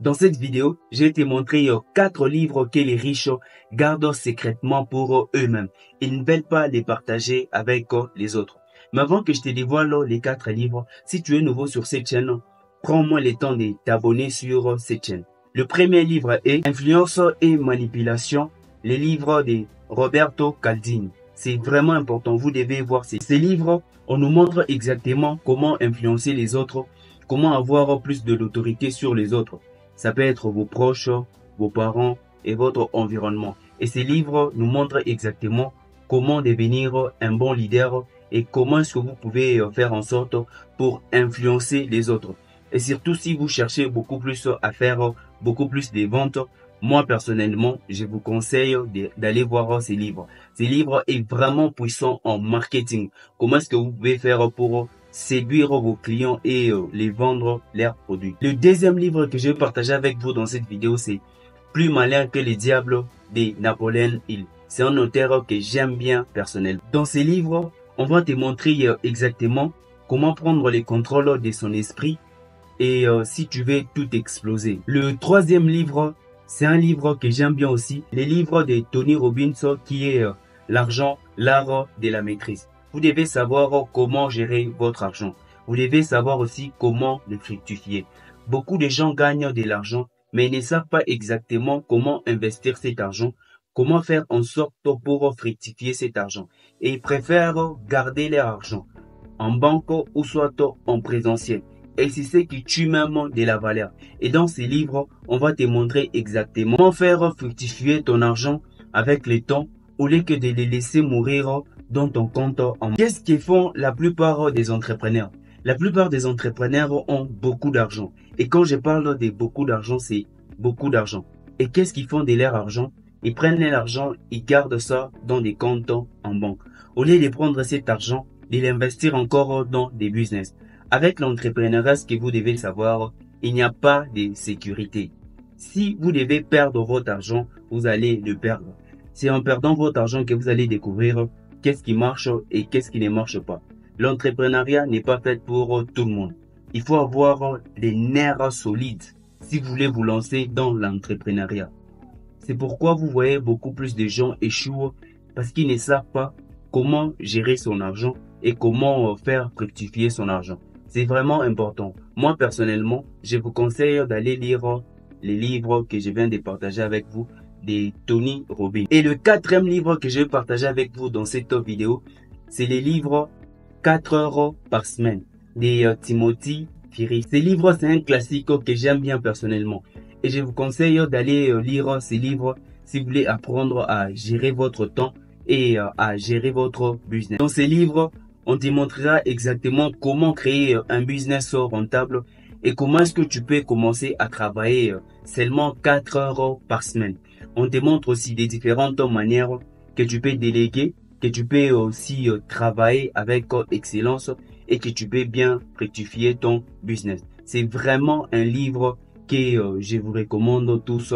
Dans cette vidéo, j'ai te montré 4 livres que les riches gardent secrètement pour eux-mêmes. Ils ne veulent pas les partager avec les autres. Mais avant que je te dévoile les 4 livres, si tu es nouveau sur cette chaîne, prends-moi le temps de t'abonner sur cette chaîne. Le premier livre est Influence et manipulation, les livres de Roberto Cialdini. C'est vraiment important, vous devez voir ces livres. On nous montre exactement comment influencer les autres, comment avoir plus de l'autorité sur les autres. Ça peut être vos proches, vos parents et votre environnement. Et ces livres nous montrent exactement comment devenir un bon leader et comment est-ce que vous pouvez faire en sorte pour influencer les autres. Et surtout si vous cherchez beaucoup plus à faire beaucoup plus de ventes, moi personnellement, je vous conseille d'aller voir ces livres. Ces livres est vraiment puissant en marketing. Comment est-ce que vous pouvez faire pour séduire vos clients et les vendre leurs produits. Le deuxième livre que je vais partager avec vous dans cette vidéo, c'est Plus malin que les diables de Napoleon Hill. C'est un auteur que j'aime bien personnellement. Dans ces livres, on va te montrer exactement comment prendre le contrôle de son esprit et si tu veux tout exploser. Le troisième livre, c'est un livre que j'aime bien aussi. Le livre de Tony Robbins qui est L'argent, l'art de la maîtrise. Vous devez savoir comment gérer votre argent. Vous devez savoir aussi comment le fructifier. Beaucoup de gens gagnent de l'argent, mais ils ne savent pas exactement comment investir cet argent, comment faire en sorte pour fructifier cet argent. Et ils préfèrent garder leur argent en banque ou soit en présentiel. Et c'est ce qui tue même de la valeur. Et dans ces livres, on va te montrer exactement comment faire fructifier ton argent avec le temps, au lieu que de les laisser mourir dans ton compte en banque. Qu'est-ce qu'ils font la plupart des entrepreneurs? La plupart des entrepreneurs ont beaucoup d'argent. Et quand je parle de beaucoup d'argent, c'est beaucoup d'argent. Et qu'est-ce qu'ils font de leur argent? Ils prennent l'argent, ils gardent ça dans des comptes en banque. Au lieu de prendre cet argent, de l'investir encore dans des business. Avec l'entrepreneuriat, ce que vous devez savoir, il n'y a pas de sécurité. Si vous devez perdre votre argent, vous allez le perdre. C'est en perdant votre argent que vous allez découvrir qu'est-ce qui marche et qu'est-ce qui ne marche pas. L'entrepreneuriat n'est pas fait pour tout le monde. Il faut avoir des nerfs solides si vous voulez vous lancer dans l'entrepreneuriat. C'est pourquoi vous voyez beaucoup plus de gens échouer parce qu'ils ne savent pas comment gérer son argent et comment faire fructifier son argent. C'est vraiment important. Moi personnellement, je vous conseille d'aller lire les livres que je viens de partager avec vous de Tony Robbins. Et le quatrième livre que je vais partager avec vous dans cette vidéo, c'est les livres 4 heures par semaine de Timothy Ferriss. Ces livres, c'est un classique que j'aime bien personnellement. Et je vous conseille d'aller lire ces livres si vous voulez apprendre à gérer votre temps et à gérer votre business. Dans ces livres, on te montrera exactement comment créer un business rentable et comment est-ce que tu peux commencer à travailler seulement 4 heures par semaine. On te montre aussi des différentes manières que tu peux déléguer, que tu peux aussi travailler avec excellence et que tu peux bien rectifier ton business. C'est vraiment un livre que je vous recommande tous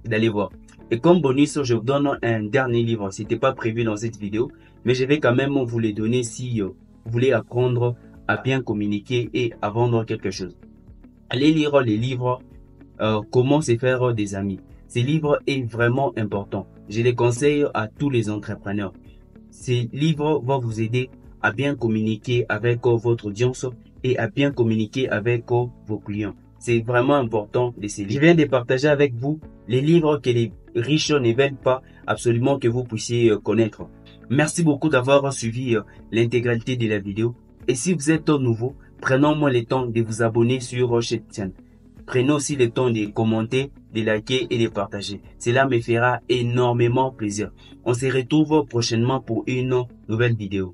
d'aller voir. Et comme bonus, je vous donne un dernier livre. C'était pas prévu dans cette vidéo, mais je vais quand même vous les donner si vous voulez apprendre à bien communiquer et à vendre quelque chose. Allez lire les livres Comment se faire des amis. Ces livres est vraiment important. Je les conseille à tous les entrepreneurs. Ces livres vont vous aider à bien communiquer avec votre audience et à bien communiquer avec vos clients. C'est vraiment important de ces livres. Je viens de partager avec vous les livres que les riches ne veulent pas absolument que vous puissiez connaître. Merci beaucoup d'avoir suivi l'intégralité de la vidéo. Et si vous êtes nouveau, prenons moins le temps de vous abonner sur cette chaîne. Prenez aussi le temps de commenter, de liker et de partager. Cela me fera énormément plaisir. On se retrouve prochainement pour une nouvelle vidéo.